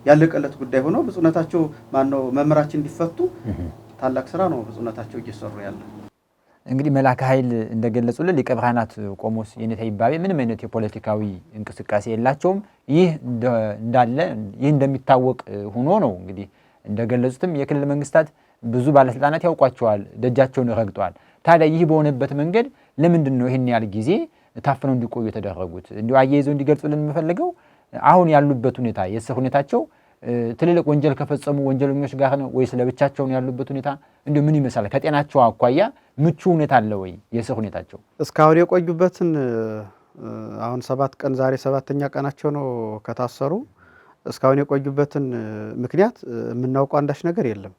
ያለቀለት ጉዳይ ሆኖ ብፁዕነታቸው መምህራችን እንዲፈቱ ታላቅ ስራ ነው ብፁዕነታቸው እየሰሩ ያለ። እንግዲህ መላከ ኃይል እንደገለጹልን ሊቀ ብርሃናት ቆሞስ የኔታ ይባቤ ምንም አይነት የፖለቲካዊ እንቅስቃሴ የላቸውም። ይህ እንደሚታወቅ ሆኖ ነው እንግዲህ እንደገለጹትም የክልል መንግስታት ብዙ ባለስልጣናት ያውቋቸዋል፣ ደጃቸውን ረግጠዋል። ታዲያ ይህ በሆነበት መንገድ ለምንድን ነው ይህን ያህል ጊዜ ታፍነው እንዲቆዩ የተደረጉት? እንዲሁ አያይዘው እንዲገልጹልን የምፈልገው አሁን ያሉበት ሁኔታ የእስር ሁኔታቸው ትልልቅ ወንጀል ከፈጸሙ ወንጀለኞች ጋር ነው ወይስ ለብቻቸውን ያሉበት ሁኔታ እንዲሁ ምን ይመስላል? ከጤናቸው አኳያ ምቹ ሁኔታ አለ ወይ የእስር ሁኔታቸው? እስካሁን የቆዩበትን አሁን 7 ቀን ዛሬ 7ኛ ቀናቸው ነው ከታሰሩ። እስካሁን የቆዩበትን ምክንያት የምናውቀው አንዳች ነገር የለም።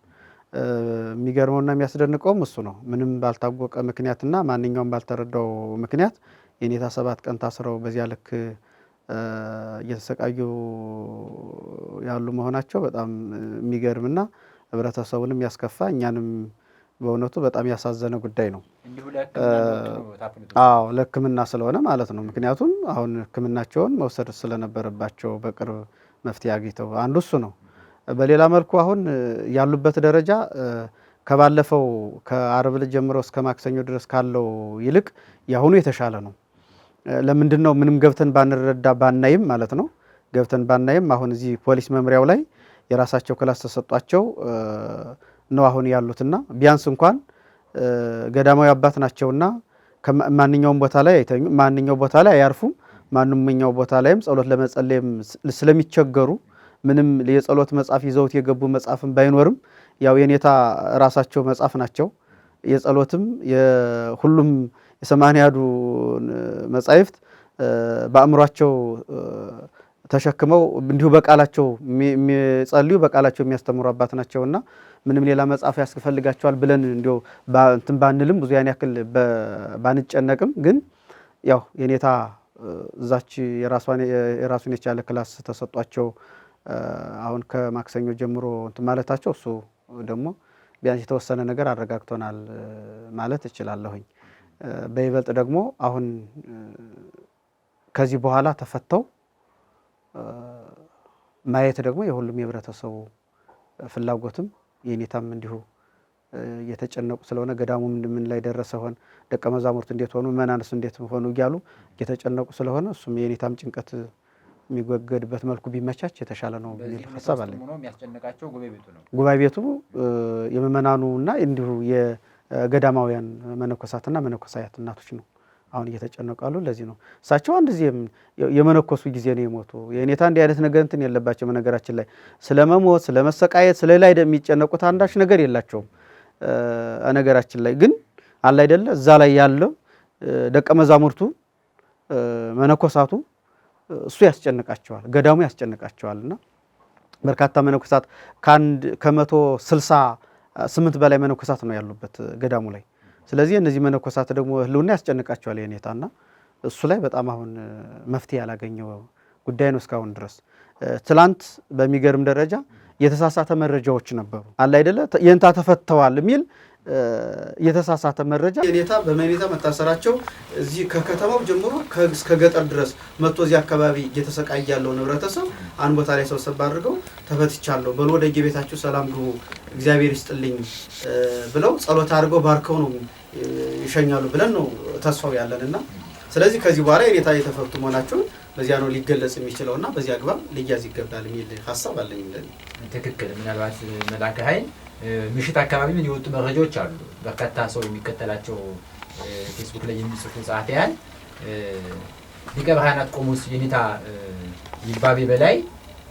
የሚገርመውና የሚያስደንቀውም እሱ ነው። ምንም ባልታወቀ ምክንያትና ማንኛውም ባልተረዳው ምክንያት የኔታ 7 ቀን ታስረው በዚያ ልክ እየተሰቃዩ ያሉ መሆናቸው በጣም የሚገርምና ህብረተሰቡንም ያስከፋ እኛንም በእውነቱ በጣም ያሳዘነ ጉዳይ ነው። አዎ ለሕክምና ስለሆነ ማለት ነው። ምክንያቱም አሁን ሕክምናቸውን መውሰድ ስለነበረባቸው በቅርብ መፍትሄ አግኝተው አንዱ እሱ ነው። በሌላ መልኩ አሁን ያሉበት ደረጃ ከባለፈው ከአርብ ዕለት ጀምሮ እስከ ማክሰኞ ድረስ ካለው ይልቅ ያሁኑ የተሻለ ነው። ለምንድን ነው ምንም ገብተን ባንረዳ ባናይም ማለት ነው ገብተን ባናይም አሁን እዚህ ፖሊስ መምሪያው ላይ የራሳቸው ክላስ ተሰጧቸው ነው አሁን ያሉትና ቢያንስ እንኳን ገዳማዊ አባት ናቸውና ማንኛውም ቦታ ላይ አይተኙ ማንኛውም ቦታ ላይ አያርፉም ማንኛውም ቦታ ላይም ጸሎት ለመጸለይም ስለሚቸገሩ ምንም የጸሎት መጽሐፍ ይዘውት የገቡ መጽሐፍም ባይኖርም ያው የኔታ ራሳቸው መጽሐፍ ናቸው የጸሎትም የሁሉም የሰማንያዱ መጻሕፍት በአእምሯቸው ተሸክመው እንዲሁ በቃላቸው የሚጸልዩ በቃላቸው የሚያስተምሩ አባት ናቸውና ምንም ሌላ መጽሐፍ ያስፈልጋቸዋል ብለን እንዲሁ እንትን ባንልም ብዙ ያን ያክል ባንጨነቅም ግን ያው የኔታ እዛች የራሱን የቻለ ክላስ ተሰጧቸው አሁን ከማክሰኞ ጀምሮ እንትን ማለታቸው እሱ ደግሞ ቢያንስ የተወሰነ ነገር አረጋግቶናል ማለት እችላለሁኝ። በይበልጥ ደግሞ አሁን ከዚህ በኋላ ተፈተው ማየት ደግሞ የሁሉም የህብረተሰቡ ፍላጎትም የኔታም እንዲሁ እየተጨነቁ ስለሆነ ገዳሙ ምን ላይ ደረሰ ሆነ ደቀ መዛሙርት እንዴት ሆኑ መናንስ እንዴት ሆኑ እያሉ እየተጨነቁ ስለሆነ እሱም የኔታም ጭንቀት የሚወገድበት መልኩ ቢመቻች የተሻለ ነው የሚል ሐሳብ አለኝ። ጉባኤ ቤቱ የመመናኑና እንዲሁ የገዳማውያን መነኮሳትና መነኮሳያት እናቶች ነው አሁን እየተጨነቃሉ። ለዚህ ነው እሳቸው አንድ ጊዜ የመነኮሱ ጊዜ ነው የሞቱ የኔታ እንዲህ አይነት ነገር እንትን የለባቸው። በነገራችን ላይ ስለመሞት ስለመሰቃየት ስለሌላ የሚጨነቁት አንዳች ነገር የላቸውም። ነገራችን ላይ ግን አለ አይደለ እዛ ላይ ያለው ደቀ መዛሙርቱ መነኮሳቱ እሱ ያስጨንቃቸዋል ገዳሙ ያስጨንቃቸዋልና በርካታ መነኮሳት ከ168 በላይ መነኮሳት ነው ያሉበት ገዳሙ ላይ። ስለዚህ እነዚህ መነኮሳት ደግሞ ህልውና ያስጨንቃቸዋል የኔታና እሱ ላይ በጣም አሁን መፍትሄ ያላገኘው ጉዳይ ነው እስካሁን ድረስ። ትላንት በሚገርም ደረጃ የተሳሳተ መረጃዎች ነበሩ አለ አይደለ የኔታ ተፈተዋል የሚል የተሳሳተ መረጃ የኔታ በመኔታ መታሰራቸው እዚህ ከከተማው ጀምሮ እስከ ገጠር ድረስ መጥቶ እዚህ አካባቢ እየተሰቃየ ያለው ህብረተሰብ አንድ ቦታ ላይ ሰብሰብ አድርገው ተፈትቻለሁ በሉ ወደ የቤታችሁ ሰላም ግቡ እግዚአብሔር ይስጥልኝ ብለው ጸሎት አድርገው ባርከው ነው ይሸኛሉ ብለን ነው ተስፋው ያለንና ስለዚህ ከዚህ በኋላ የኔታ የተፈቱ መሆናቸው በዚያ ነው ሊገለጽ የሚችለውና በዚያ አግባብ ሊያዝ ይገባል የሚል ሐሳብ አለኝ። እንደኔ ትክክል። ምናልባት መላከ ኃይል ምሽት አካባቢ ምን ይወጡ መረጃዎች አሉ በርካታ ሰው የሚከተላቸው ፌስቡክ ላይ የሚጽፉ ጻፊያን ሊቀ ብርሃናት ቆሞስ የኔታ ይባቤ በላይ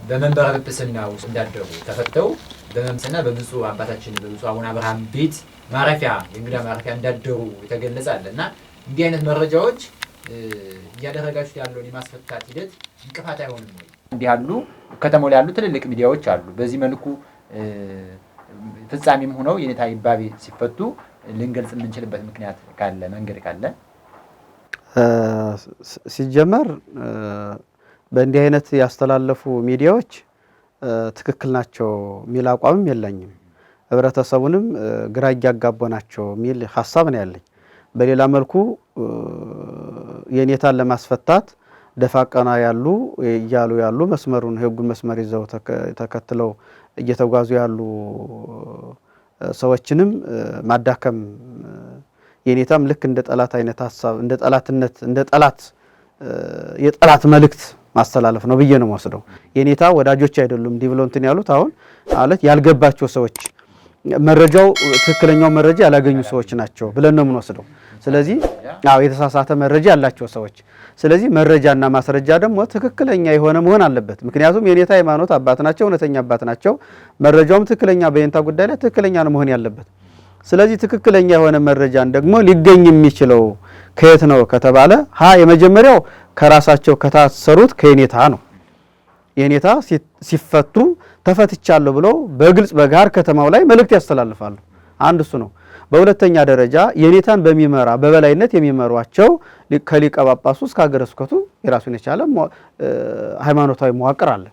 በመንበረ ጵጵስና ውስጥ እንዳደሩ ተፈተው በመምሰና በብፁዕ አባታችን በብፁዕ አቡነ አብርሃም ቤት ማረፊያ የእንግዳ ማረፊያ እንዳደሩ የተገለጸ አለና እንዲህ አይነት መረጃዎች እያደረጋችሁ ያለውን የማስፈታት ሂደት እንቅፋት አይሆንም ወይ? እንዲህ ያሉ ከተማው ላይ ያሉ ትልልቅ ሚዲያዎች አሉ በዚህ መልኩ ፍጻሜም ሆነው የኔታ ይባቤ ሲፈቱ ልንገልጽ የምንችልበት ምክንያት ካለ መንገድ ካለ ሲጀመር በእንዲህ አይነት ያስተላለፉ ሚዲያዎች ትክክል ናቸው የሚል አቋምም የለኝም። ህብረተሰቡንም ግራ እያጋቡ ናቸው የሚል ሐሳብ ነው ያለኝ። በሌላ መልኩ የኔታን ለማስፈታት ደፋ ቀና ያሉ መስመሩን ህጉን መስመር ይዘው ተከትለው እየተጓዙ ያሉ ሰዎችንም ማዳከም የኔታም ልክ እንደ ጠላት አይነት ሐሳብ እንደ ጠላትነት እንደ ጠላት የጠላት መልእክት ማስተላለፍ ነው ብዬ ነው የምወስደው። የኔታ ወዳጆች አይደሉም እንዲህ ብለው እንትን ያሉት አሁን ማለት ያልገባቸው ሰዎች መረጃው ትክክለኛው መረጃ ያላገኙ ሰዎች ናቸው ብለን ነው የምንወስደው። ስለዚህ የተሳሳተ መረጃ ያላቸው ሰዎች ስለዚህ መረጃና ማስረጃ ደግሞ ትክክለኛ የሆነ መሆን አለበት። ምክንያቱም የኔታ ሃይማኖት አባት ናቸው እውነተኛ አባት ናቸው። መረጃውም ትክክለኛ በኔታ ጉዳይ ላይ ትክክለኛ ነው መሆን ያለበት። ስለዚህ ትክክለኛ የሆነ መረጃን ደግሞ ሊገኝ የሚችለው ከየት ነው ከተባለ የመጀመሪያው ከራሳቸው ከታሰሩት ከኔታ ነው። የኔታ ሲፈቱ ተፈትቻለሁ ብለው በግልጽ በጋር ከተማው ላይ መልእክት ያስተላልፋሉ። አንድ እሱ ነው። በሁለተኛ ደረጃ የኔታን በሚመራ በበላይነት የሚመሯቸው ከሊቀ ጳጳሱ እስከ ሀገረ ስብከቱ የራሱን የቻለ ሃይማኖታዊ መዋቅር አለ።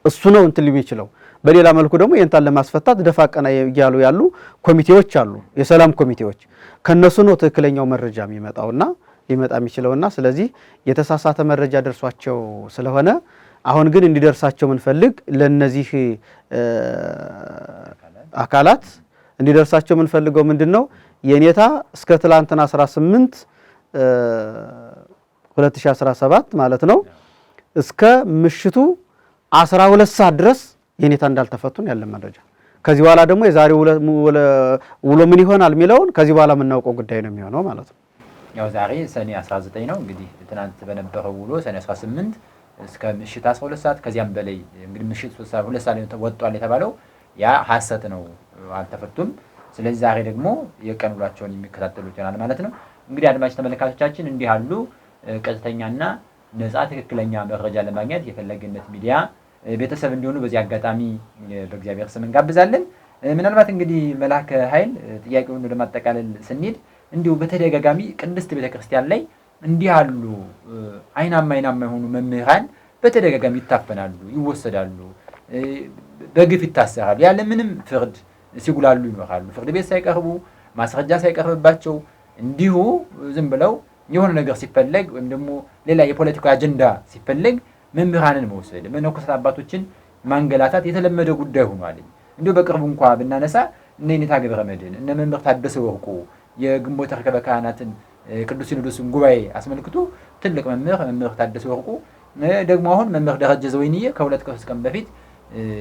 እሱ ነው እንትን ሊሚችለው። በሌላ መልኩ ደግሞ የኔታን ለማስፈታት ደፋ ቀና እያሉ ያሉ ኮሚቴዎች አሉ፣ የሰላም ኮሚቴዎች። ከነሱ ነው ትክክለኛው መረጃ የሚመጣውና ሊመጣ የሚችለውና ስለዚህ የተሳሳተ መረጃ ደርሷቸው ስለሆነ አሁን ግን እንዲደርሳቸው ምንፈልግ ለነዚህ አካላት እንዲደርሳቸው ምንፈልገው ምንድነው የኔታ እስከ ትላንትና 18 2017 ማለት ነው እስከ ምሽቱ 12 ሰዓት ድረስ የኔታ እንዳልተፈቱን ያለ መረጃ። ከዚህ በኋላ ደግሞ የዛሬው ውሎ ምን ይሆናል የሚለውን ከዚህ በኋላ የምናውቀው ጉዳይ ነው የሚሆነው ማለት ነው። ያው ዛሬ ሰኔ 19 ነው እንግዲህ ትናንት በነበረው ውሎ ሰኔ 18 እስከ ምሽት 12 ሰዓት ከዚያም በላይ እንግዲህ ምሽት 2 ሰዓት ላይ ወጥቷል የተባለው ያ ሐሰት ነው፣ አልተፈቱም። ስለዚህ ዛሬ ደግሞ የቀን ውሏቸውን የሚከታተሉት ይሆናል ማለት ነው። እንግዲህ አድማጭ ተመልካቾቻችን እንዲህ ያሉ ቀጥተኛና ነፃ ትክክለኛ መረጃ ለማግኘት የፈለገነት ሚዲያ ቤተሰብ እንዲሆኑ በዚህ አጋጣሚ በእግዚአብሔር ስም እንጋብዛለን። ምናልባት እንግዲህ መላከ ኃይል ጥያቄውን ወደ ማጠቃለል ስንሄድ እንዲሁ በተደጋጋሚ ቅድስት ቤተክርስቲያን ላይ እንዲህ ያሉ አይናማ የሆኑ መምህራን በተደጋጋሚ ይታፈናሉ፣ ይወሰዳሉ፣ በግፍ ይታሰራሉ፣ ያለ ምንም ፍርድ ሲጉላሉ ይኖራሉ። ፍርድ ቤት ሳይቀርቡ ማስረጃ ሳይቀርብባቸው እንዲሁ ዝም ብለው የሆነ ነገር ሲፈለግ ወይም ደግሞ ሌላ የፖለቲካ አጀንዳ ሲፈለግ መምህራንን መውሰድ፣ መነኮሳት አባቶችን ማንገላታት የተለመደ ጉዳይ ሆኗል። እንዲሁ በቅርቡ እንኳ ብናነሳ እነ የኔታ ገብረመድኅን እነ መምህር ታደሰ ወርቁ የግንቦት ርክበ ካህናትን ቅዱስ ሲኖዶስን ጉባኤ አስመልክቶ ትልቅ መምህር ታደሰ ወርቁ ደግሞ አሁን መምህር ደረጀ ዘወይንዬ ከ2 ከ3 ቀን በፊት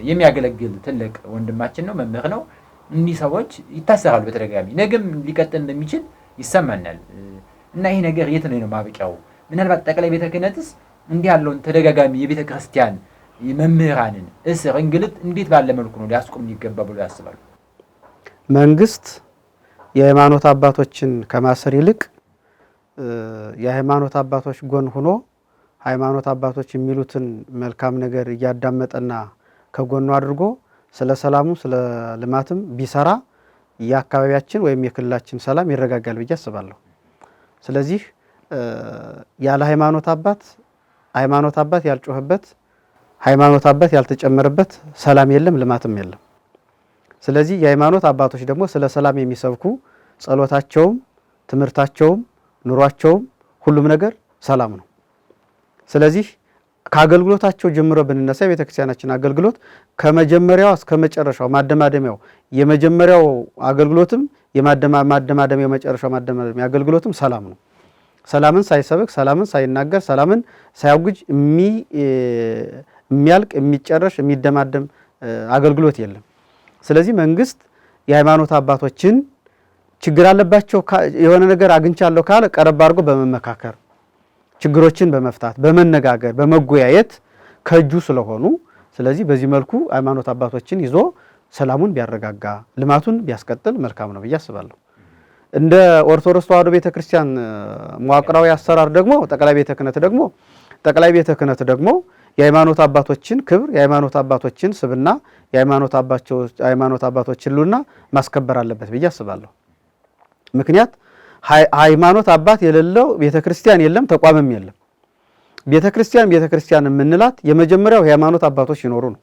የሚያገለግል ትልቅ ወንድማችን ነው፣ መምህር ነው። እኒህ ሰዎች ይታሰራሉ በተደጋጋሚ ነገም ሊቀጥል እንደሚችል ይሰማናል። እና ይሄ ነገር የት ነው ማብቂያው? ምናልባት ጠቅላይ ቤተ ክህነትስ እንዲህ ያለውን ተደጋጋሚ የቤተ ክርስቲያን መምህራንን እስር፣ እንግልት እንዴት ባለ መልኩ ነው ሊያስቆም ይገባ ብሎ ያስባሉ? መንግስት የሃይማኖት አባቶችን ከማሰር ይልቅ የሃይማኖት አባቶች ጎን ሆኖ ሃይማኖት አባቶች የሚሉትን መልካም ነገር እያዳመጠና ከጎኑ አድርጎ ስለ ሰላሙ ስለ ልማትም ቢሰራ የአካባቢያችን ወይም የክልላችን ሰላም ይረጋጋል ብዬ አስባለሁ። ስለዚህ ያለ ሃይማኖት አባት ያልጮህበት ሃይማኖት አባት ያልተጨመረበት ሰላም የለም፣ ልማትም የለም። ስለዚህ የሃይማኖት አባቶች ደግሞ ስለ ሰላም የሚሰብኩ ጸሎታቸውም፣ ትምህርታቸውም፣ ኑሯቸውም ሁሉም ነገር ሰላም ነው። ስለዚህ ከአገልግሎታቸው ጀምሮ ብንነሳ የቤተክርስቲያናችን አገልግሎት ከመጀመሪያው እስከ መጨረሻው ማደማደሚያው የመጀመሪያው አገልግሎትም የማደማደሚያው መጨረሻው ማደማደሚያ አገልግሎትም ሰላም ነው። ሰላምን ሳይሰብክ ሰላምን ሳይናገር ሰላምን ሳያውጅ የሚያልቅ የሚጨረሽ የሚደማደም አገልግሎት የለም። ስለዚህ መንግስት የሃይማኖት አባቶችን ችግር አለባቸው የሆነ ነገር አግኝቻለሁ ካለ ቀረብ አድርጎ በመመካከር ችግሮችን በመፍታት በመነጋገር በመጎያየት ከእጁ ስለሆኑ ስለዚህ በዚህ መልኩ ሃይማኖት አባቶችን ይዞ ሰላሙን ቢያረጋጋ ልማቱን ቢያስቀጥል መልካም ነው ብዬ አስባለሁ። እንደ ኦርቶዶክስ ተዋሕዶ ቤተክርስቲያን መዋቅራዊ አሰራር ደግሞ ጠቅላይ ቤተ ክህነት ደግሞ የሃይማኖት አባቶችን ክብር የሃይማኖት አባቶችን ስብና የሃይማኖት አባቶችን ሉና ማስከበር አለበት ብዬ አስባለሁ። ምክንያት ሃይማኖት አባት የሌለው ቤተክርስቲያን የለም፣ ተቋምም የለም። ቤተክርስቲያን የምንላት የመጀመሪያው የሃይማኖት አባቶች ሲኖሩ ነው።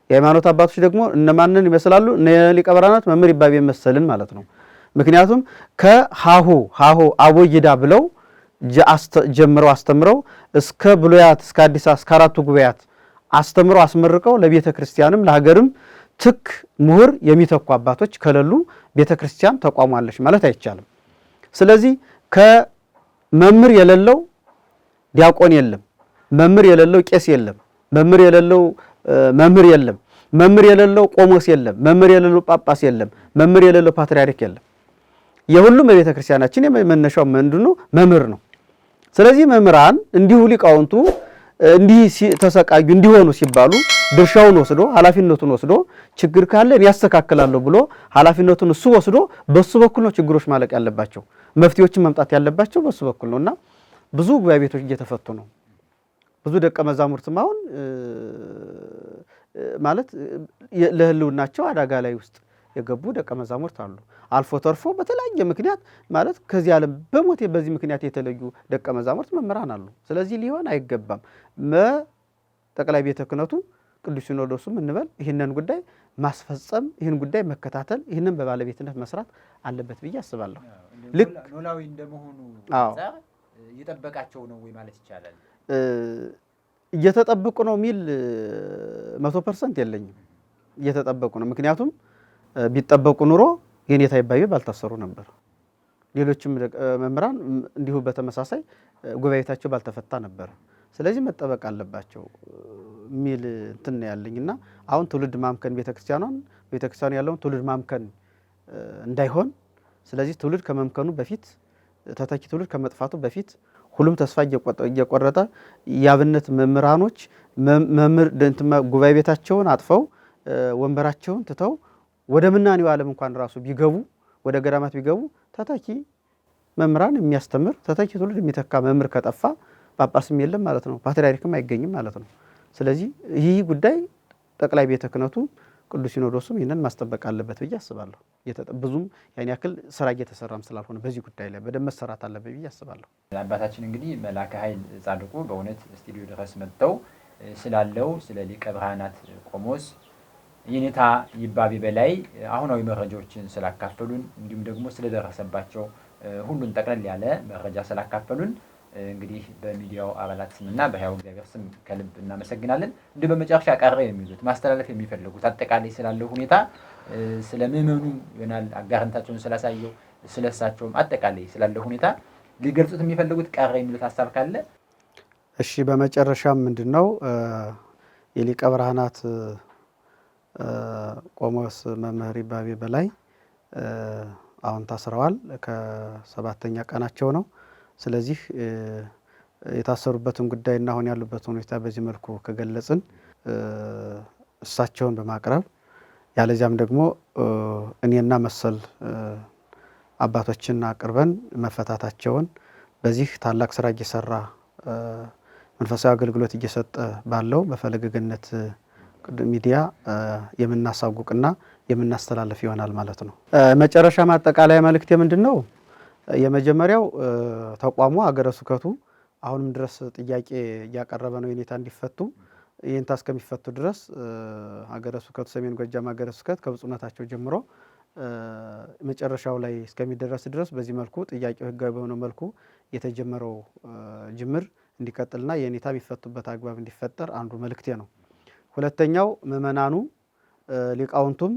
የሃይማኖት አባቶች ደግሞ እነማንን ይመስላሉ? እነ ሊቀ ብርሃናት መምህር ይባቤ መሰልን ማለት ነው። ምክንያቱም ከሃሁ አቦይዳ ብለው ጀምረው አስተምረው እስከ ብሉያት እስከ አዲሳት እስከ 4ቱ ጉባኤያት አስተምረው አስመርቀው ለቤተ ክርስቲያንም ለሀገርም ትክ ምሁር የሚተኩ አባቶች ከሌሉ ቤተ ክርስቲያን ተቋሟለች ማለት አይቻልም። ስለዚህ ከመምህር የሌለው ዲያቆን የለም፣ መምህር የሌለው ቄስ የለም፣ መምህር የሌለው መምህር የለም፣ መምህር የሌለው ቆሞስ የለም፣ መምህር የሌለው ጳጳስ የለም፣ መምህር የሌለው ፓትርያርክ የለም። የሁሉም የቤተ ክርስቲያናችን የመነሻው ምንድነው? መምህር ነው። ስለዚህ መምህራን እንዲሁ ሊቃውንቱ እንዲህ ተሰቃዩ እንዲሆኑ ሲባሉ ድርሻውን ወስዶ ኃላፊነቱን ወስዶ ችግር ካለ ያስተካክላለሁ ብሎ ኃላፊነቱን እሱ ወስዶ በሱ በኩል ነው ችግሮች ማለቅ ያለባቸው፣ መፍትሄዎችን መምጣት ያለባቸው በሱ በኩል ነውና ብዙ ጉባኤ ቤቶች እየተፈቱ ነው። ብዙ ደቀ መዛሙርትም አሁን ማለት ለህልውናቸው አደጋ ላይ ውስጥ የገቡ ደቀ መዛሙርት አሉ። አልፎ ተርፎ በተለያየ ምክንያት ማለት ከዚህ ዓለም በሞት በዚህ ምክንያት የተለዩ ደቀ መዛሙርት መምህራን አሉ። ስለዚህ ሊሆን አይገባም። ጠቅላይ ቤተ ክህነቱ ቅዱስ ሲኖዶሱም እንበል ይህንን ጉዳይ ማስፈጸም፣ ይህን ጉዳይ መከታተል፣ ይህንን በባለቤትነት መስራት አለበት ብዬ አስባለሁ። ልክ ኖላዊ እንደመሆኑ እየጠበቃቸው ነው ወይ ማለት ይቻላል? እየተጠበቁ ነው የሚል 100% የለኝም። እየተጠበቁ ነው። ምክንያቱም ቢጠበቁ ኑሮ የኔታ ይባቤ ባልታሰሩ ነበር። ሌሎችም መምህራን እንዲሁ በተመሳሳይ ጉባኤታቸው ባልተፈታ ነበር። ስለዚህ መጠበቅ አለባቸው የሚል እንትን ያለኝና አሁን ትውልድ ማምከን ቤተክርስቲያኑ ያለውን ትውልድ ማምከን እንዳይሆን፣ ስለዚህ ትውልድ ከመምከኑ በፊት ተተኪ ትውልድ ከመጥፋቱ በፊት ሁሉም ተስፋ እየቆረጠ ያብነት መምህራኖች መምህር ጉባኤ ቤታቸውን አጥፈው ወንበራቸውን ትተው ወደ ምናኔው ዓለም እንኳን ራሱ ቢገቡ ወደ ገዳማት ቢገቡ ተተኪ መምህራን የሚያስተምር ተተኪ ትውልድ የሚተካ መምህር ከጠፋ ጳጳስም የለም ማለት ነው። ፓትርያርክም አይገኝም ማለት ነው። ስለዚህ ይህ ጉዳይ ጠቅላይ ቤተ ክህነቱ ቅዱስ ሲኖዶሱም ይህንን ማስጠበቅ አለበት ብዬ አስባለሁ። ብዙም ያን ያክል ስራ እየተሰራም ስላልሆነ በዚህ ጉዳይ ላይ በደንብ መሰራት አለበት ብዬ አስባለሁ። አባታችን እንግዲህ መላከ ኃይል ጻድቁ በእውነት ስቱዲዮ ድረስ መጥተው ስላለው ስለ ሊቀ ብርሃናት ቆሞስ የኔታ ይባቤ በላይ አሁናዊ መረጃዎችን ስላካፈሉን እንዲሁም ደግሞ ስለደረሰባቸው ሁሉን ጠቅለል ያለ መረጃ ስላካፈሉን እንግዲህ በሚዲያው አባላት ስምና በሕያው እግዚአብሔር ስም ከልብ እናመሰግናለን። እንዲሁ በመጨረሻ ቀረ የሚሉት ማስተላለፍ የሚፈልጉት አጠቃላይ ስላለው ሁኔታ ስለ ምዕመኑ ይሆናል አጋርነታቸውን ስላሳየው ስለሳቸውም አጠቃላይ ስላለው ሁኔታ ሊገልጹት የሚፈልጉት ቀረ የሚሉት ሀሳብ ካለ? እሺ፣ በመጨረሻም ምንድነው የሊቀ ብርሃናት ቆሞስ መምህር ይባቤ በላይ አሁን ታስረዋል። ከ7ኛ ቀናቸው ነው። ስለዚህ የታሰሩበትን ጉዳይና አሁን ያሉበትን ሁኔታ በዚህ መልኩ ከገለጽን እሳቸውን በማቅረብ ያለዚያም ደግሞ እኔና መሰል አባቶችን አቅርበን መፈታታቸውን በዚህ ታላቅ ስራ እየሰራ መንፈሳዊ አገልግሎት እየሰጠ ባለው በፈለገ ገነት ሚዲያ የምናሳውቅና የምናስተላልፍ ይሆናል ማለት ነው። መጨረሻ ማጠቃለያ መልእክቴ ምንድነው? የመጀመሪያው ተቋሙ ሀገረ ስብከቱ አሁንም ድረስ ጥያቄ እያቀረበ ነው የኔታ እንዲፈቱ። የኔታ እስከሚፈቱ ድረስ ሀገረ ስብከቱ ሰሜን ጎጃም ሀገረ ስብከት ከብፁዕነታቸው ጀምሮ መጨረሻው ላይ እስከሚደረስ ድረስ በዚህ መልኩ ጥያቄው ህጋዊ በሆነ መልኩ የተጀመረው ጅምር እንዲቀጥልና የኔታ የሚፈቱበት አግባብ እንዲፈጠር አንዱ መልእክቴ ነው። ሁለተኛው ምዕመናኑ ሊቃውንቱም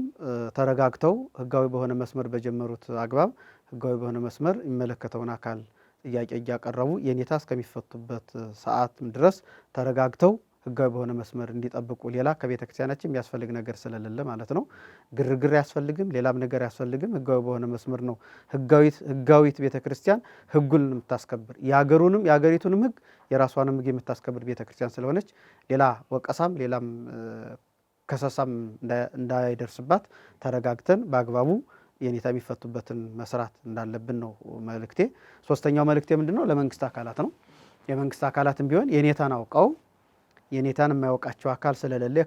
ተረጋግተው ህጋዊ በሆነ መስመር በጀመሩት አግባብ ህጋዊ በሆነ መስመር የሚመለከተውን አካል ጥያቄ እያቀረቡ የኔታ እስከሚፈቱበት ሰዓት ድረስ ተረጋግተው ህጋዊ በሆነ መስመር እንዲጠብቁ ሌላ ከቤተ ክርስቲያናችን የሚያስፈልግ ነገር ስለሌለ ማለት ነው። ግርግር ያስፈልግም ሌላም ነገር ያስፈልግም ህጋዊ በሆነ መስመር ነው ህጋዊት ቤተ ክርስቲያን ህጉን የምታስከብር የሀገሪቱንም ህግ የራሷንም ህግ የምታስከብር ቤተ ክርስቲያን ስለሆነች ሌላ ወቀሳም ሌላም ከሰሳም እንዳይደርስባት ተረጋግተን በአግባቡ የኔታ የሚፈቱበትን መስራት እንዳለብን ነው መልእክቴ። ሶስተኛው መልእክቴ ምንድነው? ለመንግስት አካላት ነው። የመንግስት አካላትም ቢሆን የኔታን አውቀው የኔታን የማያውቃቸው አካል ስለሌለ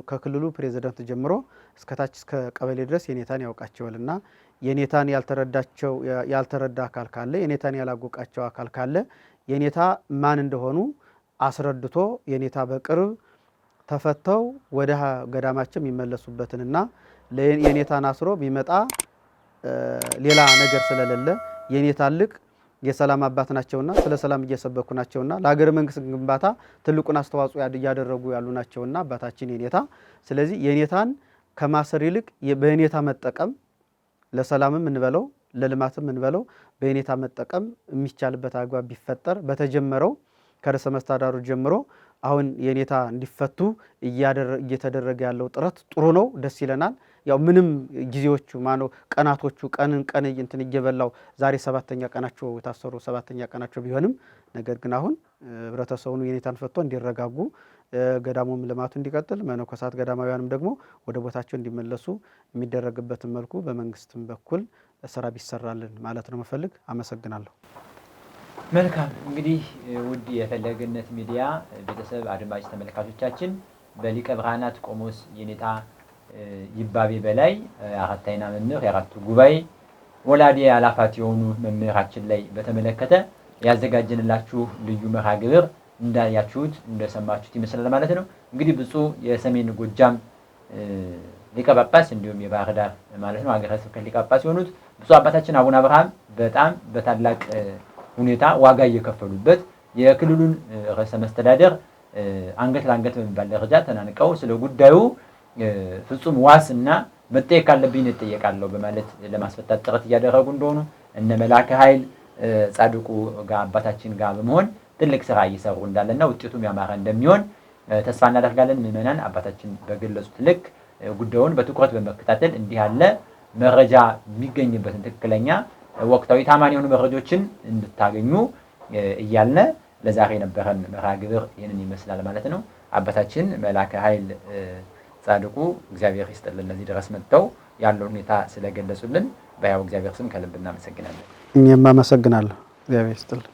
ከክልሉ ፕሬዝዳንት ጀምሮ እስከታች እስከ ቀበሌ ድረስ የኔታን ያውቃቸዋልና የኔታን ያልተረዳ አካል ካለ የኔታን ያላወቃቸው አካል ካለ የኔታ ማን እንደሆኑ አስረድቶ የኔታ በቅርብ ተፈተው ወደ ገዳማቸው የሚመለሱበትንና የኔታን አስሮ ቢመጣ ሌላ ነገር ስለሌለ የኔታ ልቅ የሰላም አባት ናቸውና ስለ ሰላም እየሰበኩ ናቸውና ለሀገረ መንግስት ግንባታ ትልቁን አስተዋጽኦ ያደረጉ ያሉ ናቸውና አባታችን የኔታ። ስለዚህ የኔታን ከማሰር ይልቅ በኔታ መጠቀም ለሰላምም እንበለው ለልማትም እንበለው በኔታ መጠቀም የሚቻልበት አግባብ ቢፈጠር በተጀመረው ከርዕሰ መስተዳድሩ ጀምሮ አሁን የኔታ እንዲፈቱ እየተደረገ ያለው ጥረት ጥሩ ነው፣ ደስ ይለናል። ያው ምንም ጊዜዎቹ ቀናቶቹ ቀን እንትን እየበላው ዛሬ 7ኛ ቀናቸው የታሰሩ 7ኛ ቀናቸው ቢሆንም ነገር ግን አሁን ህብረተሰቡን የኔታን ፈቶ እንዲረጋጉ ገዳሙም ልማቱ እንዲቀጥል መነኮሳት ገዳማውያንም ደግሞ ወደ ቦታቸው እንዲመለሱ የሚደረግበትን መልኩ በመንግስትም በኩል ስራ ቢሰራልን ማለት ነው መፈልግ። አመሰግናለሁ። መልካም እንግዲህ ውድ የፈለገ ገነት ሚዲያ ቤተሰብ አድማጭ ተመልካቾቻችን በሊቀ ብርሃናት ቆሞስ የኔታ ይባቤ በላይ አራተኛ መምህር የአራቱ ጉባኤ ወላዲ አላፋት የሆኑ መምህራችን ላይ በተመለከተ ያዘጋጀንላችሁ ልዩ መርሃ ግብር እንዳያችሁት እንደሰማችሁት ይመስላል ማለት ነው። እንግዲህ ብፁዕ የሰሜን ጎጃም ሊቀ ጳጳስ እንዲሁም የባህር ዳር ማለት ነው ሀገረ ስብከት ሊቀ ጳጳስ የሆኑት ብፁዕ አባታችን አቡነ አብርሃም በጣም በታላቅ ሁኔታ ዋጋ እየከፈሉበት የክልሉን ርዕሰ መስተዳደር አንገት ለአንገት በሚባል ደረጃ ተናንቀው ስለ ጉዳዩ ፍጹም ዋስና መጠየቅ ካለብኝ እጠየቃለሁ በማለት ለማስፈታት ጥረት እያደረጉ እንደሆኑ እነ መላከ ኃይል ጻድቁ ጋር አባታችን ጋር በመሆን ትልቅ ስራ እየሰሩ እንዳለና ውጤቱም ያማረ እንደሚሆን ተስፋ እናደርጋለን። ምዕመናን አባታችን በገለጹት ልክ ጉዳዩን በትኩረት በመከታተል እንዲህ ያለ መረጃ የሚገኝበትን ትክክለኛ ወቅታዊ ታማኝ የሆኑ መረጃዎችን እንድታገኙ እያልነ ለዛሬ የነበረን መርሃ ግብር ይህንን ይመስላል ማለት ነው። አባታችን መላከ ኃይል ጻድቁ እግዚአብሔር ይስጥልን ለዚህ ድረስ መጥተው ያለውን ሁኔታ ስለገለጹልን በያው እግዚአብሔር ስም ከልብ እናመሰግናለን። እኔም አመሰግናለሁ። እግዚአብሔር ይስጥልን።